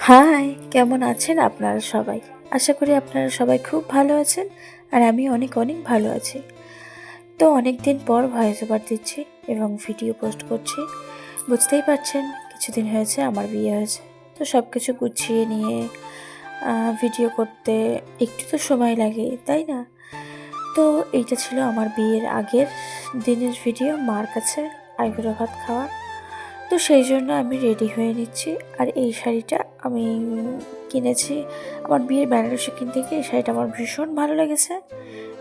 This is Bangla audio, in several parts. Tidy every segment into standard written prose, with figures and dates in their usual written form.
হাই, কেমন আছেন আপনারা সবাই? আশা করি আপনারা সবাই খুব ভালো আছেন আর আমি অনেক অনেক ভালো আছি। তো অনেক দিন পর ভয়েস ওভার দিচ্ছি এবং ভিডিও পোস্ট করছি। বুঝতেই পারছেন কিছুদিন হয়েছে আমার বিয়ে হয়েছে। তো সব কিছু গুছিয়ে নিয়ে ভিডিও করতে একটু তো সময় লাগে, তাই না? তো এইটা ছিল আমার বিয়ের আগের দিনের ভিডিও, মার কাছে আইবুড়ো ভাত খাওয়া। তো সেই জন্য আমি রেডি হয়ে নিচ্ছি। আর এই শাড়িটা আমি কিনেছি আমার বিয়ের বেনারসি কিনতে গিয়ে। এই শাড়িটা আমার ভীষণ ভালো লেগেছে,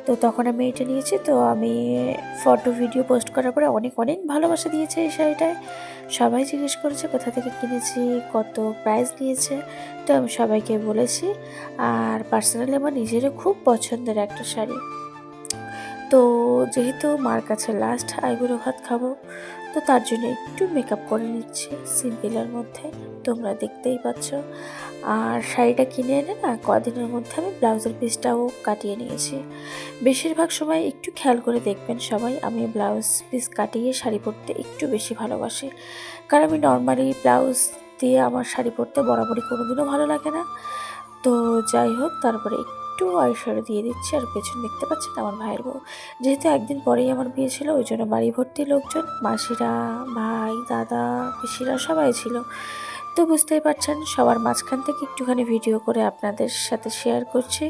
তো তখন আমি এটা নিয়েছি। তো আমি ফটো ভিডিও পোস্ট করার পরে অনেক অনেক ভালোবাসা দিয়েছে এই শাড়িটায়। সবাই জিজ্ঞেস করেছে কোথা থেকে কিনেছি, কত প্রাইস নিয়েছে। তো আমি সবাইকে বলেছি। আর পার্সোনালি আমার নিজেরও খুব পছন্দের একটা শাড়ি। তো যেহেতু মার কাছে লাস্ট আইবুড়ো ভাত খাবো, তো তার জন্য একটু মেকআপ করে নিচ্ছি সিম্পলের মধ্যে, তোমরা দেখতেই পাচ্ছ। আর শাড়িটা কিনে এনে না কদিনের মধ্যে আমি ব্লাউজের পিসটাও কাটিয়ে নিয়েছি। বেশিরভাগ সময় একটু খেয়াল করে দেখবেন সবাই, আমি ব্লাউজ পিস কাটিয়ে শাড়ি পরতে একটু বেশি ভালোবাসি। কারণ আমি নর্মালি ব্লাউজ দিয়ে আমার শাড়ি পরতে বরাবরই কোনোদিনও ভালো লাগে না। তো যাই হোক, তারপরে একটু আইশ্যাডো দিয়ে দিচ্ছি। আর পেছন দেখতে পাচ্ছেন আমার ভাইয়ের বউ। যেহেতু একদিন পরেই আমার বিয়ে ছিল, ওই জন্য বাড়ি ভর্তি লোকজন, মাসিরা, ভাই, দাদা, পিসিরা সবাই ছিল। তো বুঝতেই পারছেন সবার মাঝখান থেকে একটুখানি ভিডিও করে আপনাদের সাথে শেয়ার করছি।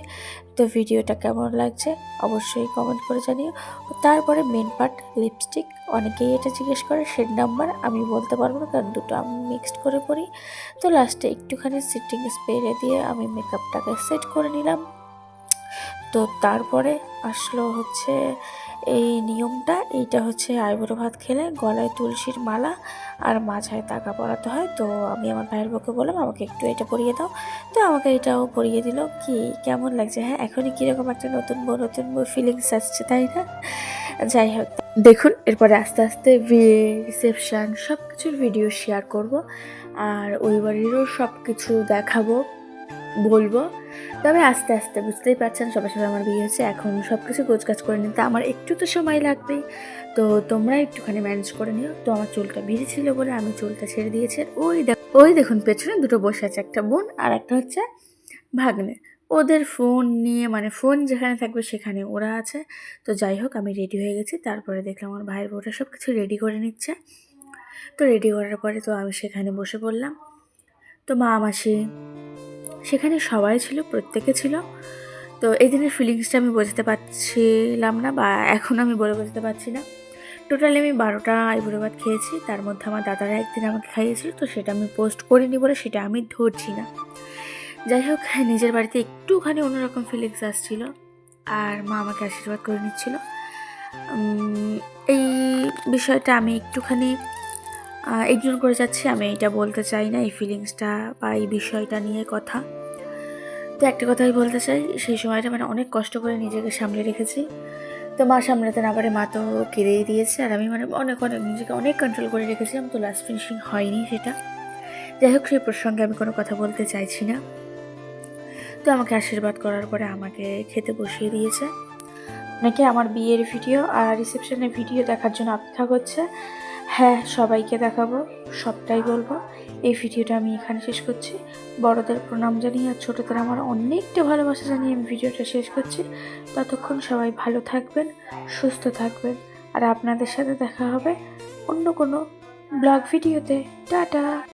তো ভিডিওটা কেমন লাগছে অবশ্যই কমেন্ট করে জানিও। তারপরে মেন পার্ট লিপস্টিক, অনেকেই এটা জিজ্ঞেস করে শেড নাম্বার আমি বলতে পারবো না, কারণ দুটো আমি মিক্সড করে পরি। তো লাস্টে একটুখানি সিটিং স্প্রে দিয়ে আমি মেকআপটাকে সেট করে নিলাম। তো তারপরে আসলো হচ্ছে এই নিয়মটা। এইটা হচ্ছে আইবুড়ো ভাত খেলে গলায় তুলসীর মালা আর মাথায় তাকা পরাতে হয়। তো আমি আমার ভাইয়ের বউকে বললাম আমাকে একটু এটা পরিয়ে দাও। তো আমাকে এটাও পরিয়ে দিল। কি কেমন লাগছে? হ্যাঁ, এখনই কীরকম একটা নতুন বউ ফিলিংস আসছে, তাই না? যাই হোক, দেখুন এরপরে আস্তে আস্তে বিয়ে, রিসেপশান সব কিছুর ভিডিও শেয়ার করব। আর ওই বাড়িরও সব কিছু দেখাবো, বলবো। তবে আস্তে আস্তে, বুঝতেই পারছেন সবার সাথে আমার বিয়ে হয়েছে, এখন সব কিছু গোছগাছ করে নিতে আমার একটু তো সময় লাগবেই। তো তোমরা একটুখানি ম্যানেজ করে নিও। তো আমার চুলটা ভিজে ছিল বলে আমি চুলটা ছেড়ে দিয়েছি। ওই দেখুন পেছনে দুটো বসে আছে, একটা বোন আর একটা হচ্ছে ভাগ্নে। ওদের ফোন নিয়ে, মানে ফোন যেখানে থাকবে সেখানে ওরা আছে। তো যাই হোক, আমি রেডি হয়ে গেছি। তারপরে দেখলাম আমার ভাইয়ের বউটা সব কিছু রেডি করে নিচ্ছে। তো রেডি করার পরে তো আমি সেখানে বসে পড়লাম। তো মা মাসি সেখানে সবাই ছিল, প্রত্যেকে ছিল। তো এই দিনের ফিলিংসটা আমি বোঝাতে পারছিলাম না, বা এখন আমি বোঝাতে পারছি না। টোটালি আমি 12টা আইবুড়ো ভাত খেয়েছি। তার মধ্যে আমার দাদারা একদিন আমাকে খাইয়েছিল, তো সেটা আমি পোস্ট করিনি বলে সেটা আমি ধরছি না। যাই হোক, নিজের বাড়িতে একটুখানি অন্যরকম ফিলিংস আসছিল। আর মা আমাকে আশীর্বাদ করে নিচ্ছিল। এই বিষয়টা আমি একটুখানি ইগনোর করে যাচ্ছি। আমি এটা বলতে চাই না, এই ফিলিংসটা বা এই বিষয়টা নিয়ে কথা। তো একটা কথাই বলতে চাই, সেই সময়টা মানে অনেক কষ্ট করে নিজেকে সামলে রেখেছি। তো মা সামলাতে না পারে, মা তো কেঁদেই দিয়েছে। আর আমি মানে অনেক অনেক নিজেকে অনেক কন্ট্রোল করে রেখেছিলাম। তো লাস্ট ফিনিশিং হয়নি সেটা। যাই হোক, সেই প্রসঙ্গে আমি কোনো কথা বলতে চাইছি না। তো আমাকে আশীর্বাদ করার পরে আমাকে খেতে বসিয়ে দিয়েছে। অনেকে আমার বিয়ের ভিডিও আর রিসেপশনের ভিডিও দেখার জন্য অপেক্ষা করছে। হ্যাঁ, সবাইকে দেখাবো, সবটাই বলবো। এই ভিডিওটা আমি এখানে শেষ করছি। বড়দের প্রণাম জানিয়ে আর ছোটদের আমার অনেকটা ভালোবাসা জানিয়ে আমি ভিডিওটা শেষ করছি। ততক্ষণ সবাই ভালো থাকবেন, সুস্থ থাকবেন। আর আপনাদের সাথে দেখা হবে অন্য কোনো ব্লগ ভিডিওতে। টাটা।